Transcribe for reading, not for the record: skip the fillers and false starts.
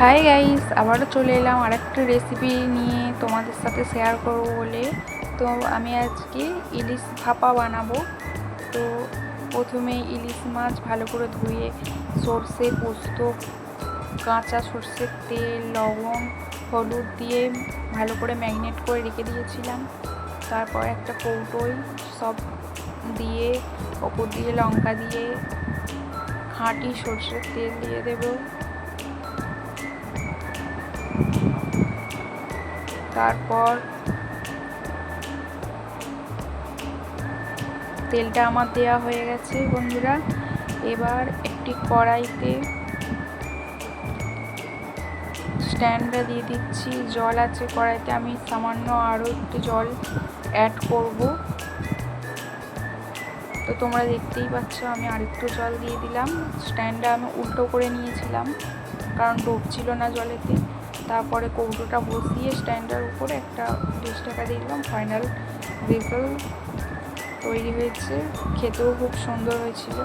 Hi guys, আবারও চলে এলাম আরেকটা রেসিপি নিয়ে তোমাদের সাথে শেয়ার করব বলে। তো আমি আজকে ইলিশ ভাপা বানাবো। তো প্রথমে ইলিশ মাছ ভালো করে ধুয়ে সর্ষে, পোস্ত, কাঁচা সর্ষের তেল, লবণ, হলুদ দিয়ে ভালো করে ম্যারিনেট করে রেখে দিয়েছিলাম। তারপর একটা কৌটোয় সব দিয়ে ওপর দিয়ে লঙ্কা দিয়ে খাঁটি সর্ষের তেল দিয়ে দেবো। তারপর তেলটা আমার দেওয়া হয়ে গেছে বন্ধুরা। এবার একটি কড়াইতে স্ট্যান্ডটা দিয়ে দিচ্ছি, জল আছে কড়াইতে, আমি সামান্য আরও একটু জল অ্যাড করব। তো তোমরা দেখতেই পাচ্ছ আমি আরেকটু জল দিয়ে দিলাম। স্ট্যান্ডটা আমি উল্টো করে নিয়েছিলাম কারণ ডুবছিল না জলেতে। তারপরে কৌটোটা বসিয়ে স্ট্যান্ডের উপরে একটা 20 টাকা দিয়ে দিলাম। ফাইনাল রেজাল্ট তৈরি হয়েছে, খেতেও খুব সুন্দর হয়েছিল।